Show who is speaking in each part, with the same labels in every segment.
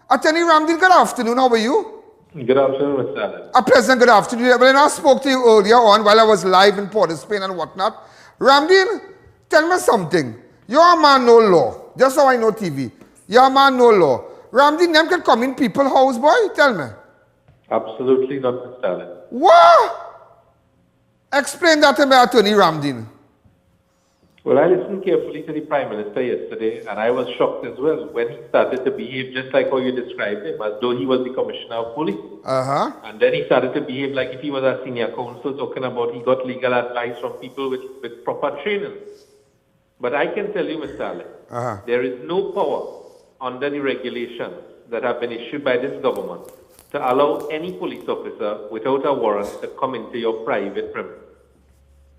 Speaker 1: Attorney Ramdeen, good afternoon. How are you?
Speaker 2: Good afternoon, Mr. Allen.
Speaker 1: A pleasant good afternoon. When I spoke to you earlier on while I was live in Port of Spain and whatnot, Ramdeen, tell me something. You're a man no law. Just so I know TV. You're a man no law. Ramdeen, them can come in people's house, boy? Tell me.
Speaker 2: Absolutely not, Mr. Allen.
Speaker 1: What? Explain that to me, Attorney Ramdeen.
Speaker 2: Well, I listened carefully to the Prime Minister yesterday, and I was shocked as well when he started to behave just like how you described him, as though he was the Commissioner of Police. And then he started to behave like if he was a senior counsel, talking about he got legal advice from people with proper training. But I can tell you, Mr. Allen, there is no power under the regulations that have been issued by this government to allow any police officer without a warrant to come into your private premise.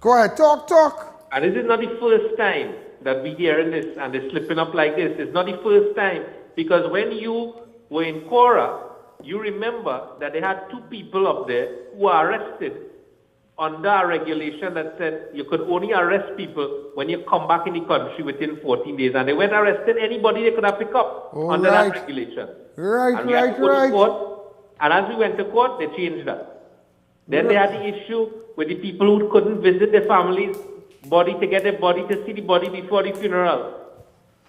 Speaker 1: Go ahead, talk.
Speaker 2: And this is not the first time that we hearing this and they're slipping up like this. It's not the first time, because when you were in Quora, you remember that they had 2 people up there who were arrested under a regulation that said you could only arrest people when you come back in the country within 14 days. And they went arresting anybody they could have picked up under that regulation.
Speaker 1: Right.
Speaker 2: And as we went to court, they changed that. Then they had the issue with the people who couldn't visit their families' body to get their body to see the body before the funeral.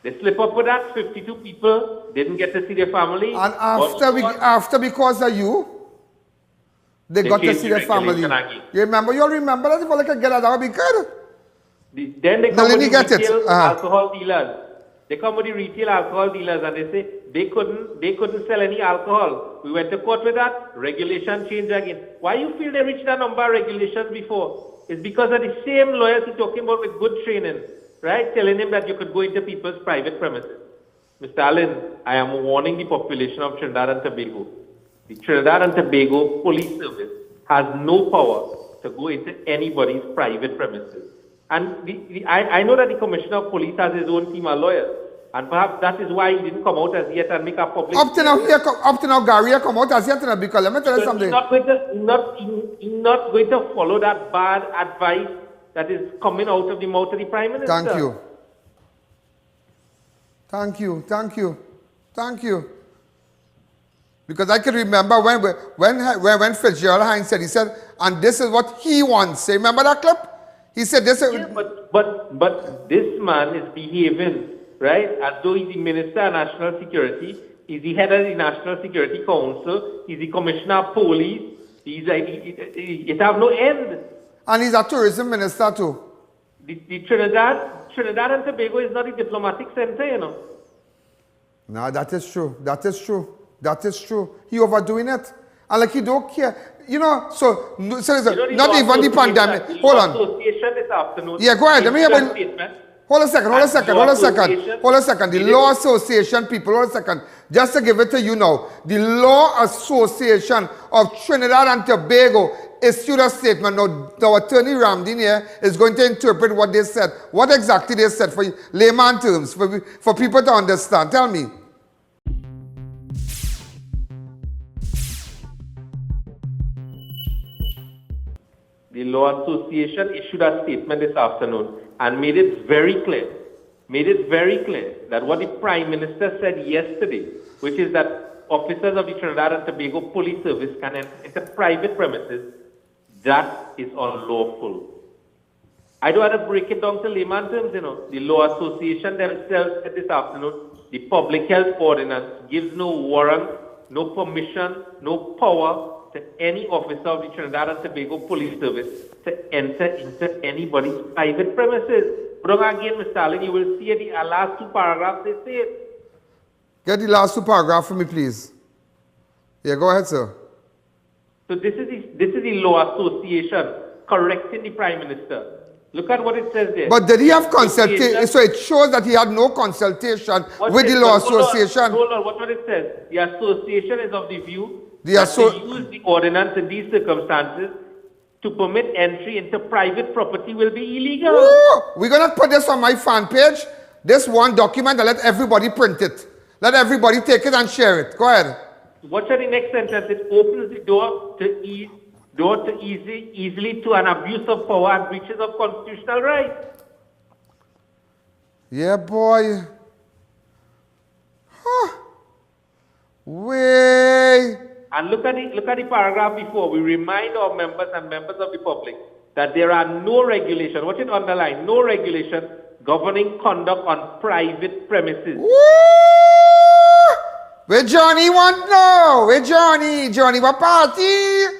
Speaker 2: They slip up with that. 52 people didn't get to see their family. And
Speaker 1: after because of you, they got to see their family. You all remember that? If I could get that would be good.
Speaker 2: Then they come with the retail alcohol dealers. They come with the retail alcohol dealers and they say they couldn't sell any alcohol. We went to court with that. Regulation changed again. Why you feel they reached that number of regulations before? It's because of the same lawyers he's talking about with good training, right? Telling him that you could go into people's private premises. Mr. Allen, I am warning the population of Trinidad and Tobago. The Trinidad and Tobago Police Service has no power to go into anybody's private premises. And I know that the Commissioner of Police has his own team of lawyers. And perhaps that is why he didn't come out as yet and make a public
Speaker 1: Up to now, Gary, come out as yet, because let me tell you something.
Speaker 2: He's not going to follow that bad advice that is coming out of the mouth of the Prime Minister.
Speaker 1: Thank you. Because I can remember when Fitzgerald Hines said, he said, and this is what he wants. Remember that clip? He said this.
Speaker 2: Yeah, but this man is behaving, right, as though he's the Minister of National Security, he's the head of the National Security Council, he's the Commissioner of Police, it have no end.
Speaker 1: And he's a tourism minister too.
Speaker 2: The Trinidad and Tobago is not a diplomatic center, you know.
Speaker 1: No, that is true. He overdoing it. And like he don't care. You know, so not even the pandemic. Hold on.
Speaker 2: Association this afternoon.
Speaker 1: Yeah, go ahead. Let me hear Hold a second. The Law Association people, hold a second. Just to give it to you now. The Law Association of Trinidad and Tobago issued a statement. Now, the attorney Ramdeen here is going to interpret what they said. What exactly they said for layman terms, for people to understand. Tell me.
Speaker 2: The Law Association issued a statement this afternoon and made it very clear that what the Prime Minister said yesterday, which is that officers of the Trinidad and Tobago Police Service can enter private premises, that is unlawful. I don't want to break it down to layman terms, you know. The Law Association themselves said this afternoon, the Public Health Ordinance gives no warrant, no permission, no power to any officer of the Trinidad and Tobago Police Service to enter into anybody's private premises. But again, Mr. Alleyne, you will see the last 2 paragraphs they say it.
Speaker 1: Get the last 2 paragraphs for me, please. Yeah, go ahead, sir.
Speaker 2: So this is the Law Association correcting the Prime Minister. Look at what it says there.
Speaker 1: But did he have consultation? So it shows that he had no consultation with the Law Association.
Speaker 2: Hold on, what it says? The association is of the view that to use the ordinance in these circumstances to permit entry into private property will be illegal.
Speaker 1: Ooh, we're going to put this on my fan page. This one document and let everybody print it. Let everybody take it and share it. Go ahead.
Speaker 2: Watch out the next sentence. It opens the door to easily to an abuse of power and breaches of constitutional rights.
Speaker 1: Yeah, boy. Huh. Way.
Speaker 2: And look at the paragraph before. We remind our members and members of the public that there are no regulations. What it underline? No regulation governing conduct on private premises.
Speaker 1: Woo! Where Johnny want now? Where Johnny? Johnny what party?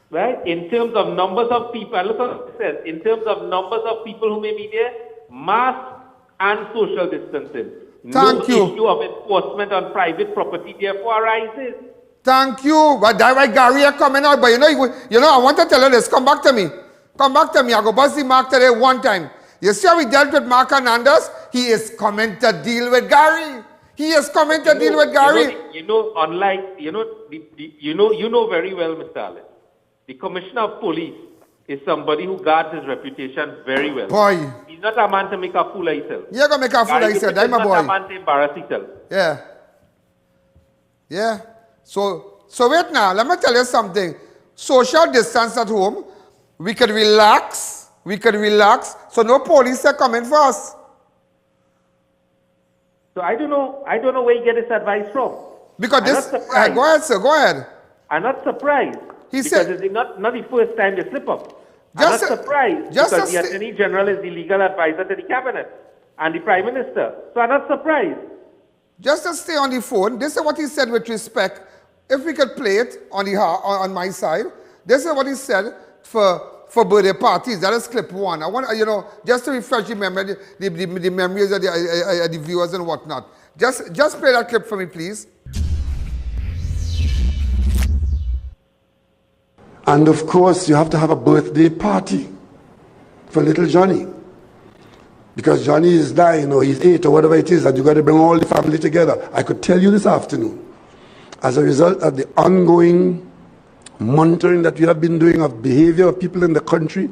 Speaker 2: Right? In terms of numbers of people, and look what it says, in terms of numbers of people who may be there, mask and social distancing.
Speaker 1: Thank you.
Speaker 2: No issue of enforcement on private property therefore arises.
Speaker 1: Thank you. But that's why Gary are coming out. But you know, I want to tell you this. Come back to me. Come back to me. I go bust the Mark today one time. You see how we dealt with Mark Hernandez? He is coming to deal with Gary. He is coming to deal with Gary.
Speaker 2: Unlike, you know very well, Mr. Alleyne, the Commissioner of Police is somebody who guards his reputation very well.
Speaker 1: Boy.
Speaker 2: He's not a man to make a fool of himself.
Speaker 1: You're going to make a fool of yourself. That's my boy.
Speaker 2: He's not a man to embarrass himself.
Speaker 1: Yeah. Yeah. So wait now. Let me tell you something. Social distance at home. We could relax. So no police are coming for us.
Speaker 2: So I don't know where you get this advice from.
Speaker 1: Because this... go ahead, sir. Go ahead.
Speaker 2: I'm not surprised.
Speaker 1: He
Speaker 2: because
Speaker 1: said...
Speaker 2: it's not the first time they slip up. I'm not surprised because the Attorney General is the legal advisor to the Cabinet and the Prime Minister. So I'm not surprised.
Speaker 1: Just to stay on the phone, this is what he said with respect. If we could play it on my side, this is what he said for birthday parties. That is clip one. I want, just to refresh the memory, the memories of the viewers and whatnot. Just play that clip for me, please.
Speaker 3: And of course, you have to have a birthday party for little Johnny. Because Johnny is 9 or he's 8 or whatever it is, and you got to bring all the family together. I could tell you this afternoon, as a result of the ongoing monitoring that we have been doing of behavior of people in the country,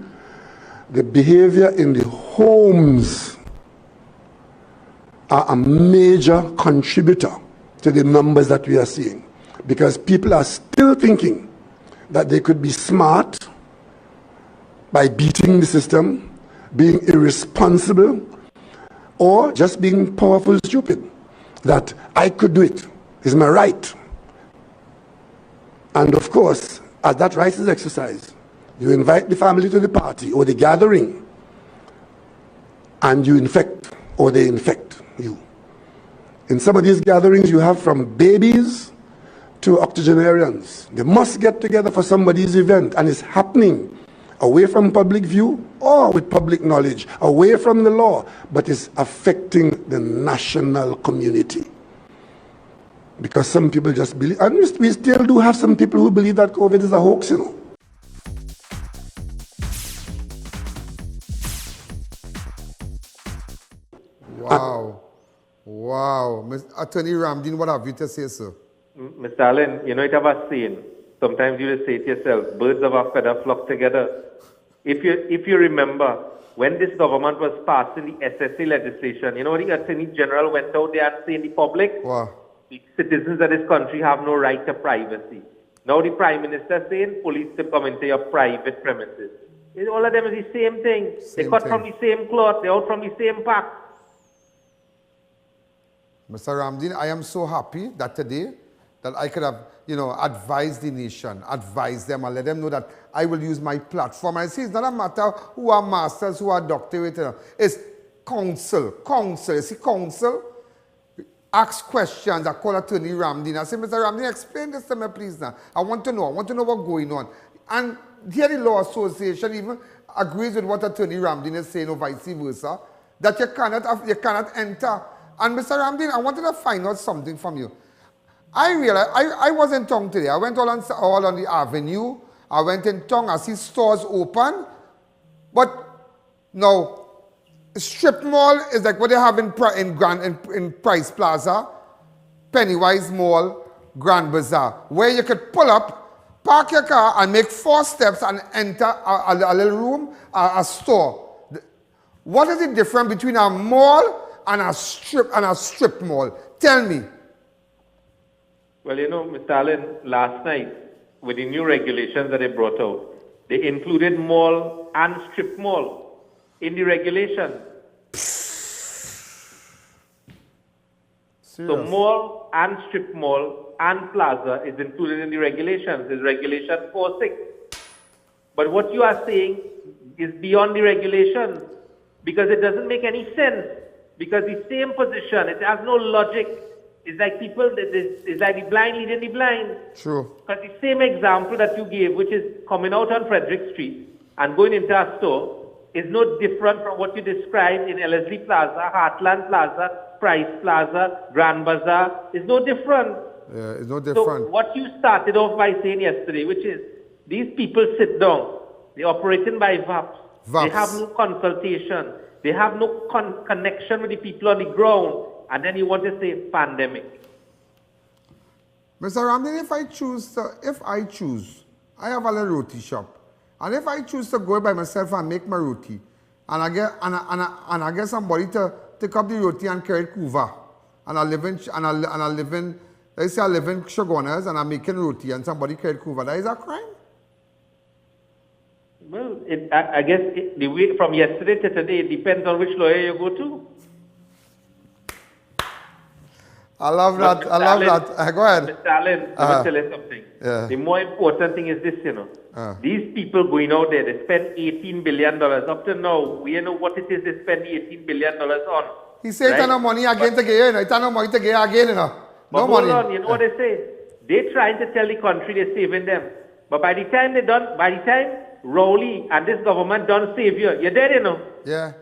Speaker 3: the behavior in the homes are a major contributor to the numbers that we are seeing. Because people are still thinking that they could be smart by beating the system, being irresponsible, or just being powerful stupid. That I could do it. It's my right. And of course, as that right is exercised, you invite the family to the party or the gathering, and you infect or they infect you. In some of these gatherings, you have from babies to octogenarians. They must get together for somebody's event, and it's happening away from public view or with public knowledge, away from the law, but it's affecting the national community. Because some people just believe, and we still do have some people who believe that COVID is a hoax,
Speaker 1: Wow. Wow. Attorney Ramdeen, what have you to say, sir?
Speaker 2: Mr. Alleyne, you know it have a saying. Sometimes you just say to yourself, birds of a feather flock together. If you remember, when this government was passing the SSA legislation, you know what the Attorney General went out there and said in the public?
Speaker 1: Wow.
Speaker 2: The citizens of this country have no right to privacy. Now the Prime Minister saying police can come into your private premises. All of them is the same thing. They cut from the same cloth. They're out from the same pack.
Speaker 1: Mr. Ramdeen, I am so happy that today that I could have, advised the nation, advise them and let them know that I will use my platform. I see it's not a matter who are masters, who are doctorate. It's counsel. You see, counsel ask questions. I call Attorney Ramdeen. I say, Mr. Ramdeen, explain this to me, please now. I want to know what's going on. And here the Law Association even agrees with what Attorney Ramdeen is saying or vice versa, that you cannot enter. And Mr. Ramdeen, I wanted to find out something from you. I realized, I was in town today. I went all on the avenue. I went in town. I see stores open. But now, strip mall is like what they have in Price Plaza, Pennywise Mall, Grand Bazaar, where you could pull up, park your car, and make 4 steps and enter a little room, a store. What is the difference between a mall and a strip mall? Tell me.
Speaker 2: Well, Mr. Alleyne, last night, with the new regulations that they brought out, they included mall and strip mall in the regulation. So mall and strip mall and plaza is included in the regulations. It's regulation 46. But what you are saying is beyond the regulations because it doesn't make any sense. Because the same position, it has no logic. It's like people, it's like the blind leading the blind.
Speaker 1: True.
Speaker 2: Because the same example that you gave, which is coming out on Frederick Street and going into a store, is no different from what you described in Ellerslie Plaza, Heartland Plaza, Price Plaza, Grand Bazaar. It's no different.
Speaker 1: Yeah, it's no different.
Speaker 2: So what you started off by saying yesterday, which is these people sit down, they're operating by VAPs. They have no consultation. They have no connection with the people on the ground. And then you want to say pandemic.
Speaker 1: Mr. Ramdeen, if I choose, I have a little roti shop. And if I choose to go by myself and make my roti, and I get somebody to take up the roti and carry it kuva, and I live in let's say I live in Shogunas and I'm making roti and somebody carry kuva, that is a crime?
Speaker 2: Well, I guess the way from yesterday to today, it depends on which lawyer you go to.
Speaker 1: I love that. I love that. Go ahead.
Speaker 2: Mr. Alleyne, let me tell you something.
Speaker 1: Yeah.
Speaker 2: The more important thing is this, These people going out there, they spend $18 billion. Up to now, we know what it is they spend the $18 billion on.
Speaker 1: He said right? No money again to get in. It's no money to get again, No
Speaker 2: but
Speaker 1: money.
Speaker 2: Hold on, you know what they say? They're trying to tell the country they're saving them. But by the time Rowley and this government done save you, you're dead,
Speaker 1: Yeah.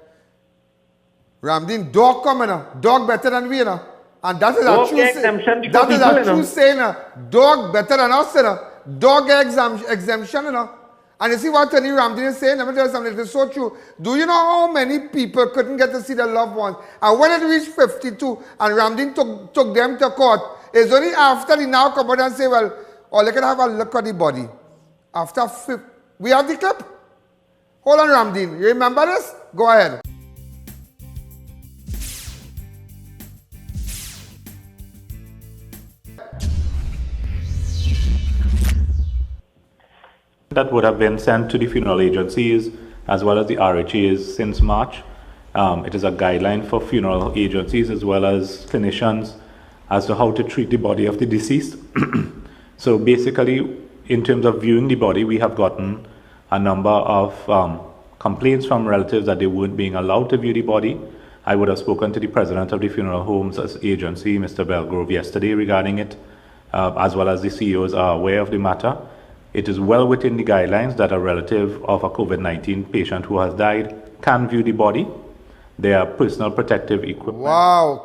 Speaker 1: Ramdeen, dog coming, Dog better than we, And that is
Speaker 2: dog
Speaker 1: a true
Speaker 2: saying.
Speaker 1: That is a true saying, Dog better than us, Dog exemption, And you see what Tony Ramdeen is saying? Let me tell you something, it is so true. Do you know how many people couldn't get to see their loved ones? And when it reached 52 and Ramdeen took them to court, it's only after they now come out and say, well, they can have a look at the body. After 50, we have the clip. Hold on, Ramdeen. You remember this? Go ahead.
Speaker 4: That would have been sent to the funeral agencies as well as the RHAs since March. It is a guideline for funeral agencies as well as clinicians as to how to treat the body of the deceased. So basically, in terms of viewing the body, we have gotten a number of complaints from relatives that they weren't being allowed to view the body. I would have spoken to the president of the Funeral Homes Agency, Mr. Belgrove, yesterday regarding it, as well as the CEOs are aware of the matter. It is well within the guidelines that a relative of a COVID-19 patient who has died can view the body. There are personal protective equipment.
Speaker 1: Wow.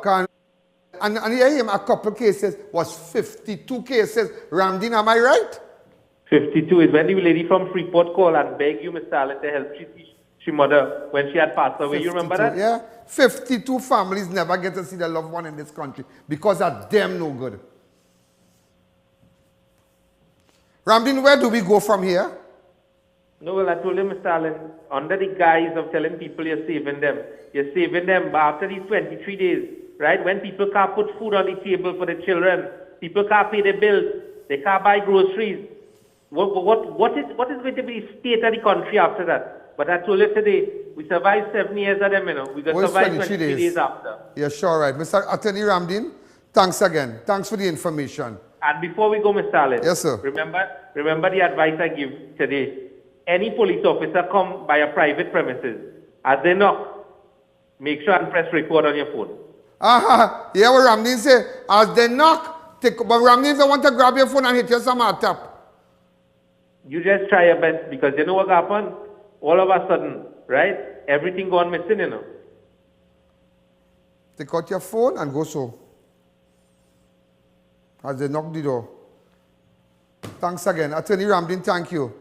Speaker 1: And hear him, a couple cases was 52 cases. Ramdeen, am I right?
Speaker 2: 52 is when the lady from Freeport called and begged you, Mr. Alleyne, to help she mother when she had passed away. 52, you remember that?
Speaker 1: Yeah. 52 families never get to see their loved one in this country because of them no good. Ramdeen, where do we go from here?
Speaker 2: No, well, I told you, Mr. Alleyne, under the guise of telling people you're saving them, but after these 23 days, right, when people can't put food on the table for the children, people can't pay their bills, they can't buy groceries. What is going to be the state of the country after that? But I told you today, we survived 7 years of them, We're going to survive 23 days after.
Speaker 1: Yeah, sure, right. Mr. Attorney Ramdeen, thanks again. Thanks for the information.
Speaker 2: And before we go, Mr. Alleyne,
Speaker 1: yes, sir.
Speaker 2: Remember the advice I give today. Any police officer come by a private premises, as they knock, make sure and press record on your phone.
Speaker 1: Yeah, what Ramdeen say, as they knock, but Ramdeen don't want to grab your phone and hit you some tap.
Speaker 2: You just try your best because you know what happened? All of a sudden, right? Everything gone missing,
Speaker 1: Take out your phone and go so. As they knock the door. Thanks again. Attorney Ramdeen, thank you.